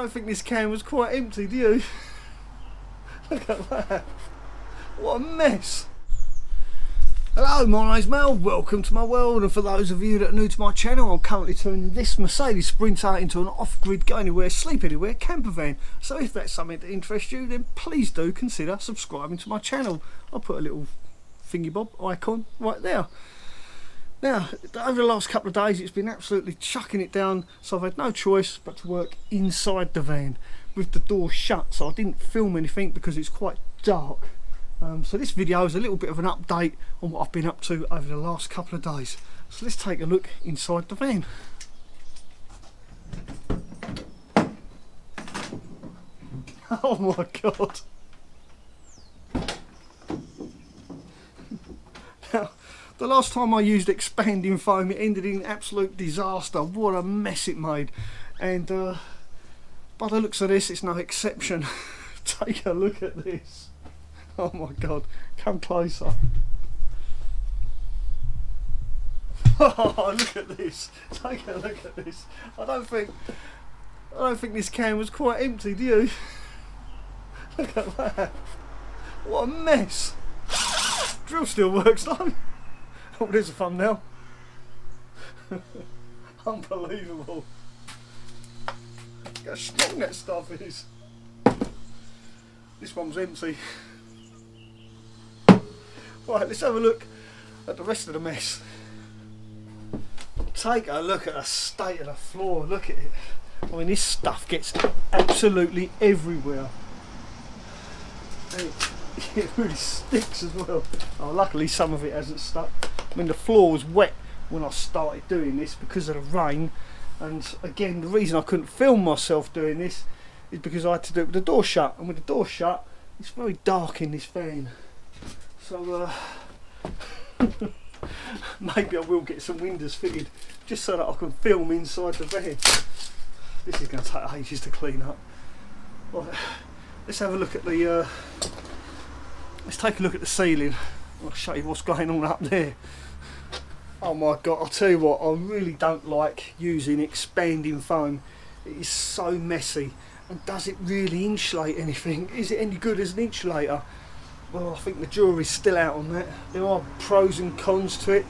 don't think this can was quite empty, do you? Look at that. What a mess. Hello, my name's Mel, welcome to my world, and for those of you that are new to my channel, I'm currently turning this Mercedes Sprinter into an off-grid, go anywhere, sleep anywhere camper van. So if that's something that interests you, then please do consider subscribing to my channel. I'll put a little thingy bob icon right there. Now, over the last couple of days it's been absolutely chucking it down, so I've had no choice but to work inside the van with the door shut, so I didn't film anything because it's quite dark. So this video is a little bit of an update on what I've been up to over the last couple of days. So let's take a look inside the van. Oh my god. Now, the last time I used expanding foam it ended in absolute disaster. What a mess it made. And by the looks of this it's no exception. Take a look at this. Oh my god, come closer. Oh, look at this. Take a look at this. I don't think this can was quite empty, do you? Look at that. What a mess. Drill still works though. Oh, there's a thumbnail. Unbelievable. Look how strong that stuff is. This one's empty. Right, let's have a look at the rest of the mess. Take a look at the state of the floor, look at it. I mean, this stuff gets absolutely everywhere. And it really sticks as well. Oh, luckily some of it hasn't stuck. I mean, the floor was wet when I started doing this because of the rain. And again, the reason I couldn't film myself doing this is because I had to do it with the door shut. And with the door shut, it's very dark in this van. So maybe I will get some windows fitted just so that I can film inside the van. This is going to take ages to clean up. Right, let's have a look at the let's take a look at the ceiling. I'll show you what's going on up there. Oh my god, I'll tell you what, I really don't like using expanding foam. It is so messy. And does it really insulate anything? Is it any good as an insulator? Well, I think the jury's still out on that. There are pros and cons to it.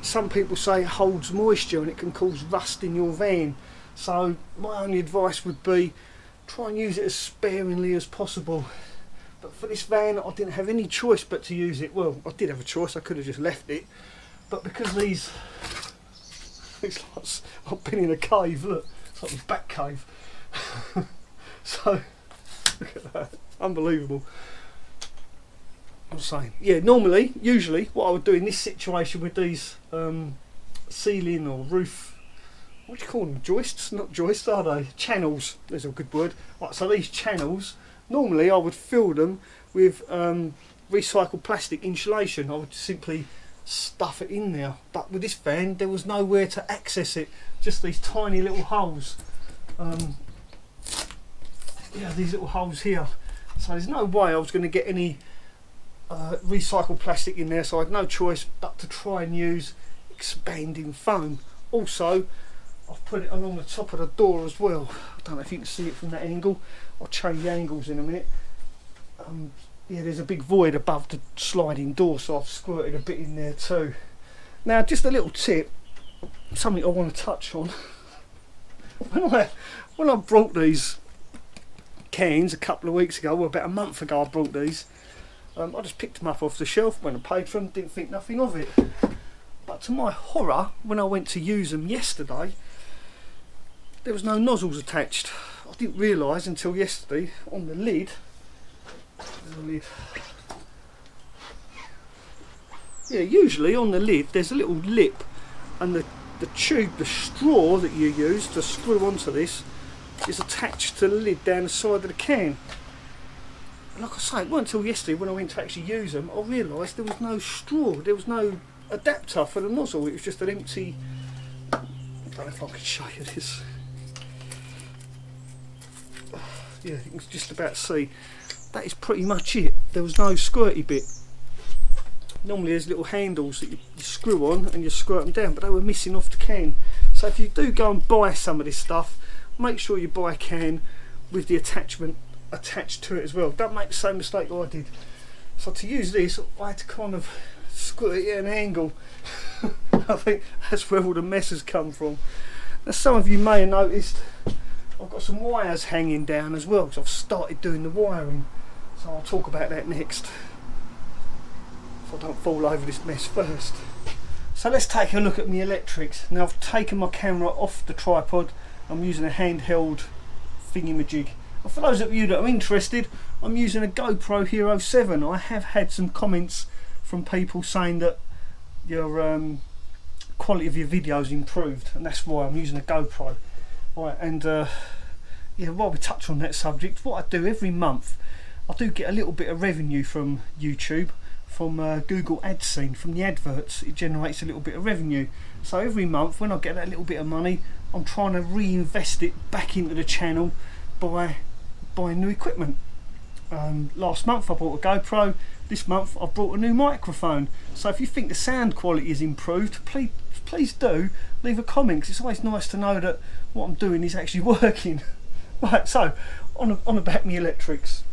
Some people say it holds moisture and it can cause rust in your van. So my only advice would be try and use it as sparingly as possible. But for this van I didn't have any choice but to use it. Well, I did have a choice, I could have just left it. But because these, it's like I've been in a cave, look, it's like a bat cave. So, look at that, unbelievable. I'm saying, yeah, usually what I would do in this situation with these ceiling or roof, what do you call them, joists? Not joists, are they? Channels, there's a good word. Right, so these channels, normally I would fill them with recycled plastic insulation. I would simply stuff it in there, but with this van there was nowhere to access it, just these tiny little holes. Yeah, these little holes here. So there's no way I was going to get any recycled plastic in there, so I had no choice but to try and use expanding foam. Also, I've put it along the top of the door as well. I don't know if you can see it from that angle. I'll change the angles in a minute. Yeah, there's a big void above the sliding door, so I've squirted a bit in there too. Now, just a little tip, something I want to touch on. When I brought these cans a couple of weeks ago, well, about a month ago I brought these, I just picked them up off the shelf, went and paid for them, didn't think nothing of it. But to my horror, when I went to use them yesterday, there was no nozzles attached. I didn't realise until yesterday on the lid. Yeah, usually on the lid there's a little lip, and the tube, the straw that you use to screw onto this is attached to the lid down the side of the can. And like I say, it wasn't until yesterday when I went to actually use them I realised there was no straw, there was no adapter for the nozzle, it was just an empty, I don't know if I can show you this. Yeah, you can just about see. That is pretty much it. There was no squirty bit. Normally there's little handles that you screw on and you squirt them down, but they were missing off the can. So if you do go and buy some of this stuff, make sure you buy a can with the attachment attached to it as well. Don't make the same mistake that I did. So to use this, I had to kind of squirt it at an angle. I think that's where all the mess has come from. Now, some of you may have noticed I've got some wires hanging down as well, because I've started doing the wiring. So I'll talk about that next, if I don't fall over this mess first. So let's take a look at my electrics. Now I've taken my camera off the tripod. I'm using a handheld thingamajig. And for those of you that are interested, I'm using a GoPro Hero 7. I have had some comments from people saying that your quality of your videos improved, and that's why I'm using a GoPro. Right, and yeah, while we touch on that subject, what I do every month, I do get a little bit of revenue from YouTube, from Google AdSense, from the adverts. It generates a little bit of revenue. So every month when I get that little bit of money, I'm trying to reinvest it back into the channel by buying new equipment. Last month I bought a GoPro. This month I've brought a new microphone. So if you think the sound quality has improved, please do leave a comment, because it's always nice to know that what I'm doing is actually working. Right, so on about my electrics.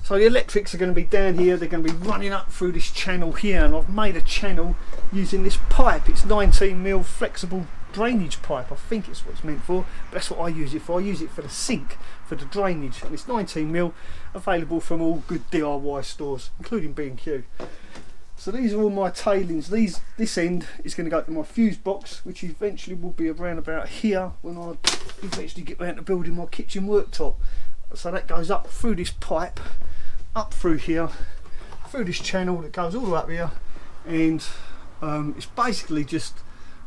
So the electrics are going to be down here. They're going to be running up through this channel here, and I've made a channel using this pipe. It's 19mm flexible drainage pipe. I think it's what it's meant for, but that's what I use it for. I use it for the sink, for the drainage, and it's 19mm, available from all good DIY stores, including B&Q. So these are all my tailings. This end is going to go to my fuse box, which eventually will be around about here when I eventually get round to building my kitchen worktop. So that goes up through this pipe, up through here, through this channel that goes all the way up here, and it's basically just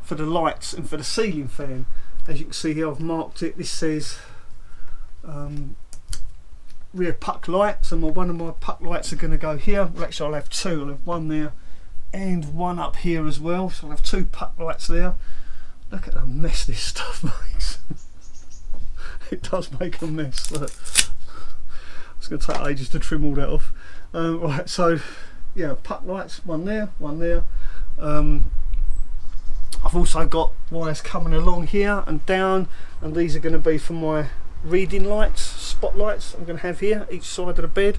for the lights and for the ceiling fan. As you can see here, I've marked it. This says rear puck light, so one of my puck lights are going to go here. Well, actually I'll have two. I'll have one there and one up here as well, so I'll have two puck lights there. Look at the mess this stuff makes. It does make a mess. Look. It's going to take ages to trim all that off. Right, so yeah, puck lights, one there, one there. I've also got wires coming along here and down, and these are going to be for my reading lights, spotlights I'm going to have here each side of the bed.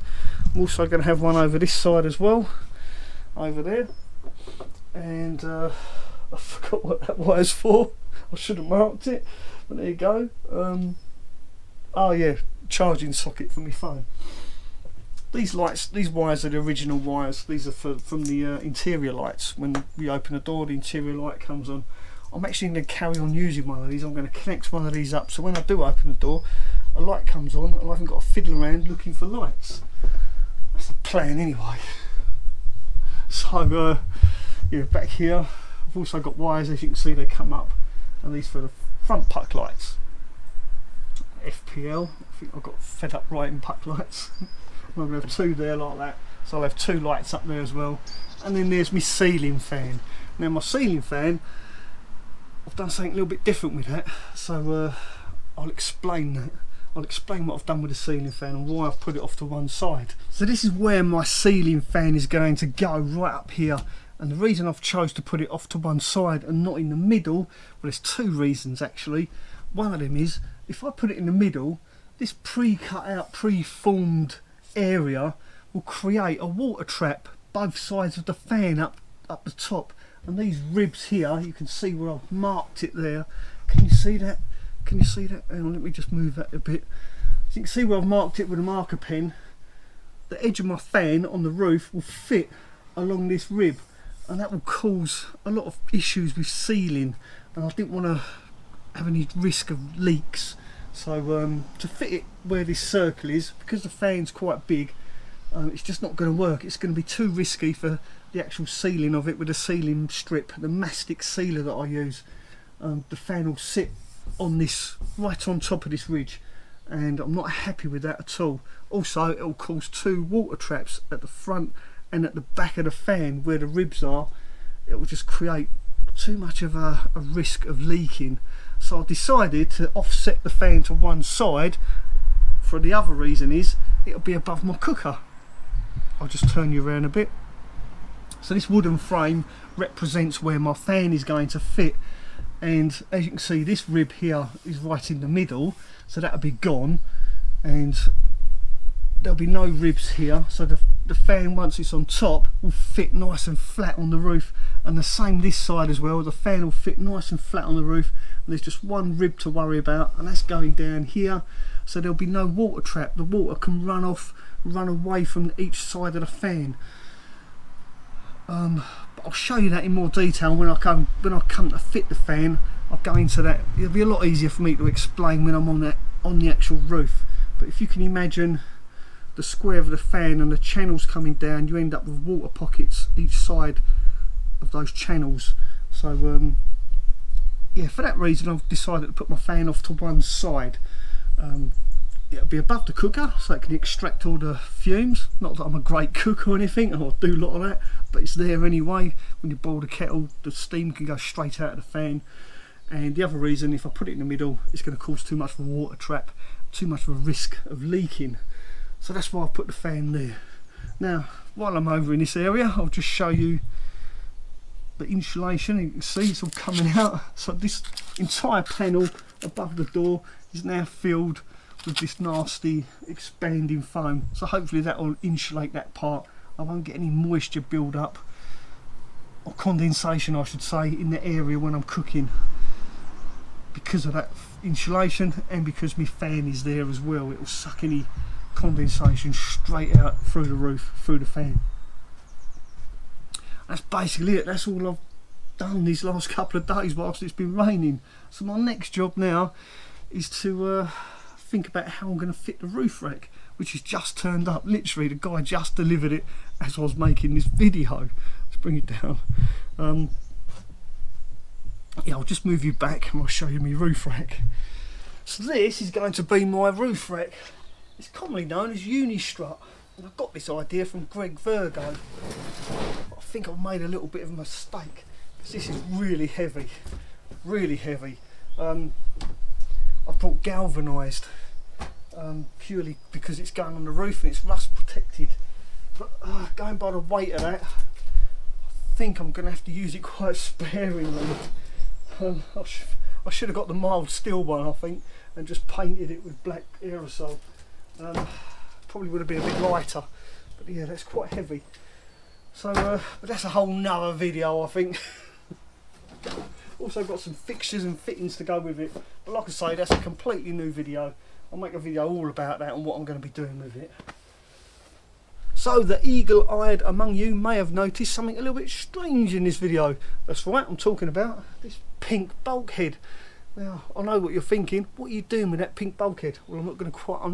I'm also going to have one over this side as well, over there. And I forgot what that wire's for. I should have marked it, but there you go. Oh yeah, charging socket for my phone. These lights, these wires are the original wires. These are from the interior lights. When we open the door, the interior light comes on. I'm actually going to carry on using one of these. I'm going to connect one of these up, so when I do open the door, a light comes on, and I haven't got to fiddle around looking for lights. That's the plan anyway. So yeah, back here I've also got wires, as you can see, they come up, and these for the front puck lights. FPL, I think I've got fed up writing puck lights. I'm going to have two there like that, so I'll have two lights up there as well. And then there's my ceiling fan. Now my ceiling fan, I've done something a little bit different with that, so I'll explain that. I'll explain what I've done with the ceiling fan and why I've put it off to one side. So this is where my ceiling fan is going to go, right up here. And the reason I've chose to put it off to one side and not in the middle, well, there's two reasons actually. One of them is, if I put it in the middle, this pre-cut out, pre-formed area will create a water trap both sides of the fan up the top. And these ribs here, you can see where I've marked it there. Can you see that? Can you see that? Hang on, let me just move that a bit. So you can see where I've marked it with a marker pen. The edge of my fan on the roof will fit along this rib, and that will cause a lot of issues with sealing, and I didn't want to have any risk of leaks. So to fit it where this circle is, because the fan's quite big, it's just not going to work. It's going to be too risky for the actual sealing of it with a sealing strip, the mastic sealer that I use. The fan will sit on this, right on top of this ridge, and I'm not happy with that at all. Also, it will cause two water traps at the front and at the back of the fan where the ribs are. It will just create too much of a risk of leaking. So I decided to offset the fan to one side. For the other reason is, it'll be above my cooker. I'll just turn you around a bit. So this wooden frame represents where my fan is going to fit, and as you can see, this rib here is right in the middle, so that'll be gone. and there'll be no ribs here, so the fan, once it's on top, will fit nice and flat on the roof, and the same this side as well. The fan will fit nice and flat on the roof, and there's just one rib to worry about, and that's going down here, so there'll be no water trap. The water can run away from each side of the fan. But I'll show you that in more detail when I come to fit the fan. I'll go into that. It'll be a lot easier for me to explain when I'm on the actual roof. But if you can imagine the square of the fan and the channels coming down, you end up with water pockets each side of those channels. So yeah, for that reason I've decided to put my fan off to one side. It'll be above the cooker so it can extract all the fumes. Not that I'm a great cook or anything, or do a lot of that, but it's there anyway. When you boil the kettle, the steam can go straight out of the fan. And the other reason, if I put it in the middle, it's going to cause too much of a water trap, too much of a risk of leaking. So that's why I put the fan there. Now, while I'm over in this area, I'll just show you the insulation. You can see it's all coming out. So this entire panel above the door is now filled with this nasty expanding foam. So hopefully that will insulate that part. I won't get any moisture build up, or condensation I should say, in the area when I'm cooking, because of that insulation, and because my fan is there as well. It will suck any condensation straight out through the roof, through the fan. That's basically it. That's all I've done these last couple of days whilst it's been raining. So my next job now is to think about how I'm going to fit the roof rack, which has just turned up. Literally the guy just delivered it as I was making this video. Let's bring it down. Yeah, I'll just move you back and I'll show you my roof rack. So this is going to be my roof rack. It's commonly known as Unistrut, and I got this idea from Greg Virgo. I think I've made a little bit of a mistake, because this is really heavy, really heavy. I've brought galvanised, purely because it's going on the roof and it's rust protected. But going by the weight of that, I think I'm going to have to use it quite sparingly. I should have got the mild steel one, I think, and just painted it with black aerosol. Probably would have been a bit lighter, but yeah, that's quite heavy. So but that's a whole nother video, I think. Also got some fixtures and fittings to go with it, but like I say, that's a completely new video. I'll make a video all about that and what I'm going to be doing with it. So the eagle-eyed among you may have noticed something a little bit strange in this video. That's right, I'm talking about this pink bulkhead. Now I know what you're thinking. What are you doing with that pink bulkhead? Well, I'm not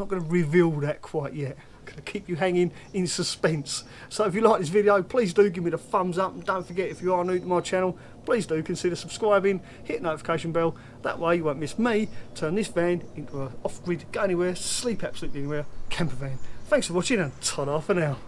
going to reveal that quite yet. I'm going to keep you hanging in suspense. So if you like this video, please do give me the thumbs up, and don't forget, if you are new to my channel, please do consider subscribing, hit the notification bell. That way you won't miss me turn this van into an off-grid, go anywhere, sleep absolutely anywhere camper van. Thanks for watching, and ta-da for now.